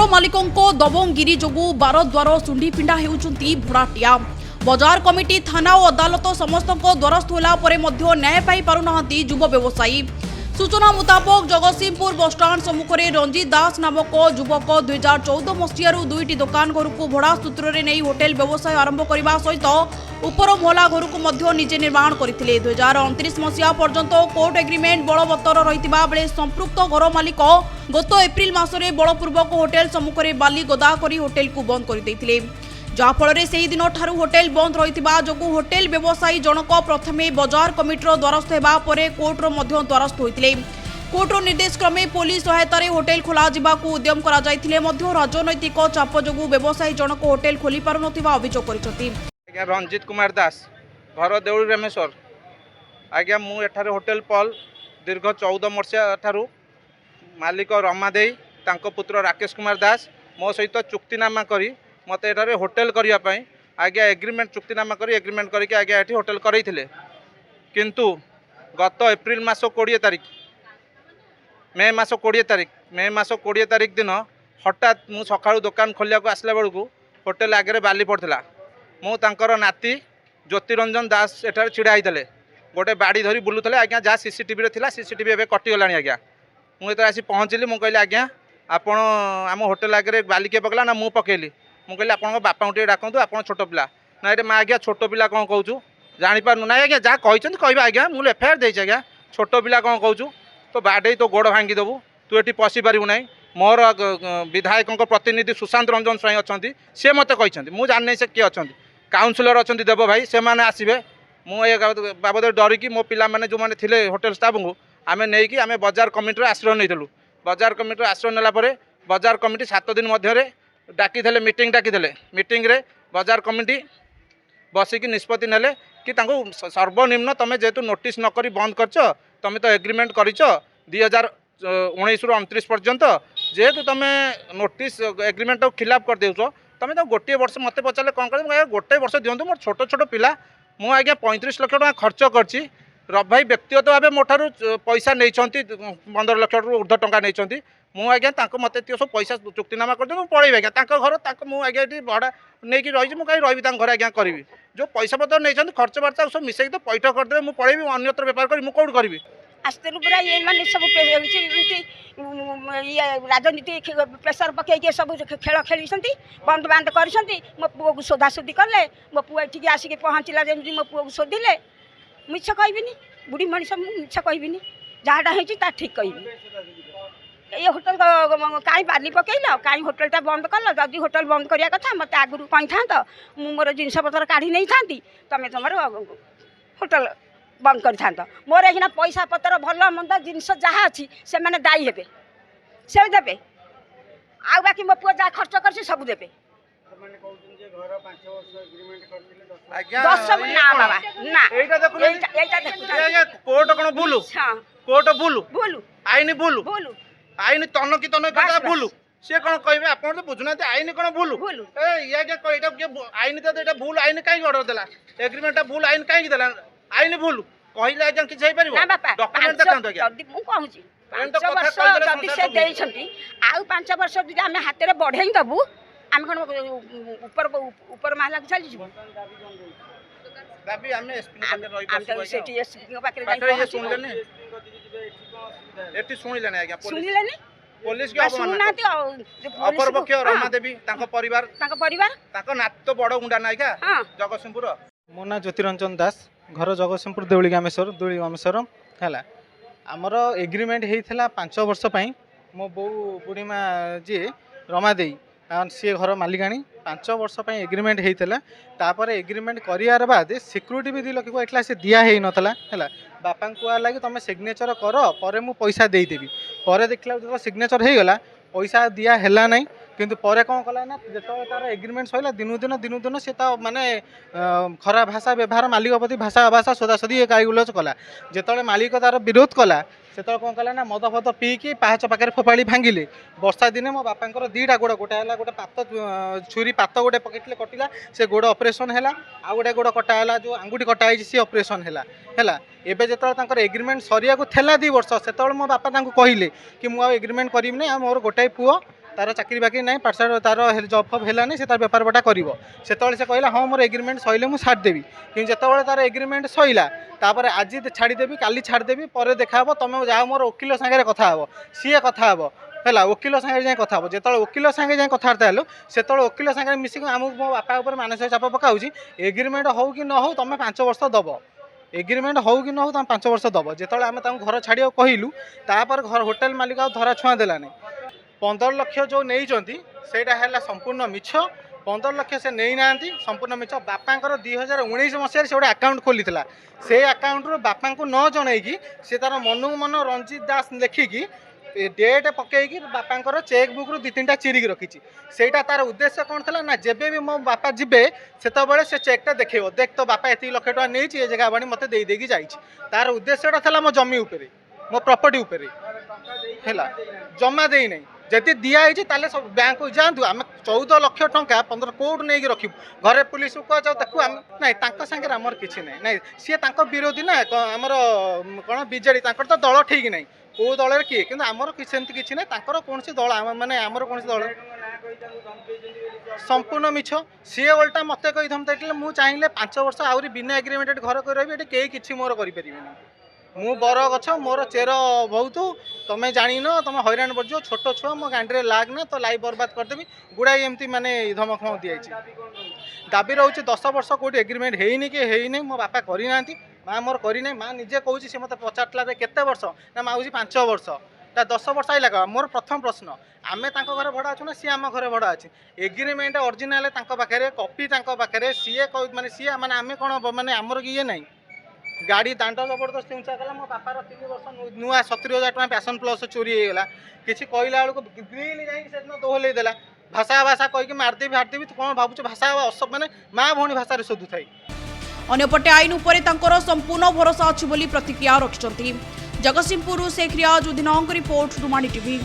मालिकों दबंगिरी जोगु बारद्वार सुंडीफिंडा होउछंती भड़ाटिया। बजार कमिटी थाना और अदालत समस्त द्वारस्थ होला परे मध्य न्याय पाई पारुनाहांती युव व्यवसायी। सूचना मुताबक जगतसिंहपुर बसस्टाण्ड सम्मुखें रंजीत दास नामक युवक 2014 मसीह दुईटी दुकान घर को भड़ा सूत्र में नहीं होटेल व्यवसाय आरंभ करने सहित उपर महला घर को मध्य निजे निर्माण करते। 2029 मसीहा पर्यंत कोर्ट एग्रीमेंट बलवत्तर रहितिबा बेले संपृक्त घर मालिक गत एप्रिल मासरे बलपूर्वक होटेल सम्मुखें बाली गदा करी होटेल को बंद कर जाफल से दिन ठारू होटेल बंद रही होटेल व्यवसायी जनक प्रथमे बजार कमिटर द्वारस्थ होगा कोर्टर द्वारस्थ होते। कोर्टर निर्देश क्रमे पुलिस सहायता होटेल खोल उद्यम कर राजनैतिक चाप जो व्यवसायी जनक होटेल खोली पार अभियोग कर। रंजीत कुमार दास घर देउली रामेश्वर आज्ञा मुझे होटेल पल दीर्घ 14 मसीहा ठारू मालिक रमा दे पुत्र राकेश कुमार दास मो सहित चुक्तिनामा करी मत एठारे होटेल करने आज्ञा एग्रीमेंट चुक्तिनामा करी एग्रीमेंट करके आज्ञा एठी होटेल करैथिले किंतु गत एप्रिल मास 20 तारिख मे मास 20 तारिख दिन हठात मु सकाळु दुकान खोलिया को आसला बेलू होटेल आगे बाली पड़ता मु तांकर नाती ज्योतिरंजन दास एठारे छिड़ा होते गोटे बाड़ी धरी बुलूले आज्ञा जहाँ सीसीटीवी थिला सीसीटीवी एवं कटिगला आज्ञा मुझे आसी पहुँचली मुझे कहली आज्ञा आपण आम होटेल आगे बाली किए पकला ना मु पकेली मुझे कहली आप बापा टे डाकतु आप छोट पिला ना ये मैं आज्ञा छोट पिला कौन कहूँ जापारू ना आज्ञा जहाँ कही कह आज्ञा मुझे एफआईआर देती आज्ञा छोट पिला कौन कहूँ तो बाडे तो गोड़ भांगीदेबू तू ये पशि पारू ना मोर विधायकों प्रतिनिधि सुशांत रंजन स्वाई अच्छा सी मत कहते मुझे जानी से किए अच्छा काउनसिलर अच्छा देव भाई से मैंने आसवे मुझे बाबद डरिकी मो पिला मैंने जो मैंने थे होटेल स्टाफ को आम नहीं आम बजार कमिटी आश्रय नहीं बजार कमिटी आश्रय नालापर बजार कमिटी 7 दिन मध्य डाकी मीटिंग मीटिंग रे बजार कमिटी बसिकी निष्पत्ति नेले कि सर्वनिम्न तुम जेहेतु नोटिस नक बंद कर तुम तो एग्रीमेंट कर 2019 ରୁ 29 पर्यंत जेहेतु तुम नोटिस एग्रीमेंट खिलाफ कर देछ तुम तो गोटे वर्ष मत पचारे कौन कर गोटे वर्ष दिंतु मोर छोट छोट पिला मु आज्ञा 35 लाख टका खर्च कर रब भाई व्यक्तिगत भाव मोठार पैसा नहीं 15 लाख ऊर्ध्व टंका नहीं मु आज्ञा मत सब पैसा चुक्तिनामा कर पड़ेबी आज्ञा घर मुझे आज्ञा ये भड़ा नहीं रही मुझे कहीं रही घर आज्ञा करी जो पैसा पतर नहीं खर्च बार्ता सब मिसेक तो पैठ करदे मुझे पड़ेबी अन्यत्र बेपार करी कौट करी आस्ते पूरा ये मैंने सब राजनीति प्रेसर पकई सब खेल खेली बंद बांध कर मो पुओ को सोधासोधी कले मो पुओ ये आसिक पहुँचला जमी मो पुओ को शोधिले मिछ कहबिनी बुढ़ी मनीष मिछ कहबिनी जहाँटा हो ठीक कह ये होटेल कहीं बाली पकईल कहीं होटेलटा बंद कल जदि होटेल बंद करिया कथा मत आगु कही था मोर जिनस पतर काढ़ी नहीं था तुम तुम होटेल बंद कर मोर एखिना पैसा पतर भल मंद जिनस जहाँ अच्छी से मैंने दायी हे से देवे आ बाकी मो पुओ जहाँ खर्च कर सब देवे 10 ना बाबा ना कोर्ट कौन बुलू कोर्ट बुलू बोलू आईन बुलू बोलू आईन तन की तन बुलू सी कौन कहे आप बुझुना आईन कौन बुलू आईन तो भूल आईन कहीं अर्डर देला एग्रीमेंट भूल आईन कहीं देला आईन भूल कहले आज्ञा किसी डॉक्यूमेंट देखंतु आउ 5 वर्ष आम हाथ में बढ़े दबू आम कौन ऊपर महला को चली पुलिस अपरपक्ष रमा देवी परिवार नात बड़ गुंडा नायिका जगतसिंहपुर मो ना ज्योतिरंजन दास घर जगतसिंहपुर देउली रामेश्वर है आमर एग्रीमेंट होता 5 वर्ष मो बो बुढ़ीमा जी रमा दे सी घर मालिकाणी 5 वर्ष एग्रीमेंट होता एग्रीमेंट कर बाद सिक्यूरीटी भी 2 लाख को एटला से दिया ही नाला है बापा को लगे तुम सिग्नेचर कर पर मु पैसा देदेवी पर देखला जो सिग्नेचर हो गला पैसा दिया है ना किंतु पर कौन कला ना जो तार एग्रीमेंट सैला दिनू दिन सी तो माने खराब भाषा व्यवहार मालिक प्रति भाषा भाषा सोदासोदी गाईगुलच कला जो मालिक तार विरोध कला से कौन कला ना मद फद पीकी पाहाच पाखे फोपाड़ी भांगिले वर्षा दिने मो बापा 2टा गोड़ गोटे है गोटे पात छुरी पात गोटे पकड़े कटिला से गोड़ ऑपरेशन है आ गोटे गोड़ कटा जो आंगुठी कटाई सी ऑपरेशन है एबे जो एग्रीमेंट सरिया को थेला 2 वर्ष से मो बापा कहले कि मुझे एग्रीमेंट करी ना मोर गोटाए पुओ तार चाकरी बाकरी ना पाठशाला तार जब फब है से तार बेपार बटा कर से कहला हाँ मोर एग्रीमेंट सैले मुझे छाड़देवी कि जिते तार एग्रीमेंट सैला तापर आज छाड़देवी काली छाड़देवी पर देखा तुम जाओ मोर वकिल सागर कथा हे सी कथा हे है वकिल सागर जाए कथा हे जो वकिल सागे जाए कथबार्ता हेलो से वकिल सागर मिसिक आमको मो बापा उपर मानसिक चाप पकाऊँ एग्रीमेंट हो कि न हो तुम 5 वर्ष दब एग्रीमेंट हो कि न हो तुम 5 वर्ष दब जो आम घर छाड़ा कहलु तापर घर होटेल मालिक आ धरा छुआ देलानी 15 लाख जो नहीं है संपूर्ण मिछ 15 लाख से नहीं ना संपूर्ण मिछ बापांकर 2019 मसीह से गोटे आकाउंट खोली से आकाउंट बापा को न जनईकि से तार मनू मन रंजित दास लिखिकी डेट पकईकि बापांकर चेकबुक रु 2-3टा चिरिक रखी सेटा तार उद्देश्य कौन था ना जेबे भी मो बापा जीवे से से चेकटा देखेब देख तो बापा एत लक्ष टका नहीं ये जगह बाणी मत देदेकी जाइए तार उद्देश्यटा था मो जमी उपरे मो प्रॉपर्टी उपरे है जमा दे नहीं जदि दिखाई सब बैंक को जातु आम 14 लाख टंका 15 कोट नहीं रखू घरे पुलिस को कह जाओ देखू ना सागर आमर किसी ना सी विरोधी ना आमर कौन बीजेडी तो दल ठीक नहीं कौ दल किए कि आमर किसी ना कौन दल मानने आमर कौन दल संपूर्ण मिछ सी ओल्टा मत कही धमकी मुझे चाहिए 5 वर्ष आहरी बिना एग्रीमेंटेड घर कर रही कई किसी मोर करें मु बर गछ मोर चेर बहुत तुम्हें जान तुम हैरान पड़ो छोट छुआ मो गांडी लाग ना तो लाइफ बर्बाद करदेवी गुड़ाई एमती माने धमक दिखाई दाबी रोचे 10 वर्ष कौट एग्रीमेंट है कि है मो बापा करना माँ मोर करना माँ निजे कहूँ सी मत पचारा केते वर्ष ना माँ हूँ 5 वर्ष 10 वर्ष आई लगा मोर प्रथम प्रश्न आमे घर भड़ा अच्छु ना सी आम घर भड़ा अच्छी एग्रीमेंट ओरिजिनाल पाखे कॉपी पाखे सी माने सी माने आमे कौन माने आमर ये ना गाड़ी दांड जबरदस्त उंचा कला मो बापार 3 वर्ष नुआ 70,000 टका पैशन प्लस चोरी होगा किसी कहला बेलू ग्रिल जा दोहल देला भाषा भाषा कहीकि मारदेवी हारदेवी कौन भावुँ भाषा माने माँ भौणी भाषा शोधु थाई अन्यपटे आईन उपरे तांकर संपूर्ण भरोसा अछि बोली प्रतिक्रिया रखिछन्ती। जगतसिंहपुर शेख रियाजुद्दीन रिपोर्ट रुमाणी टीवी।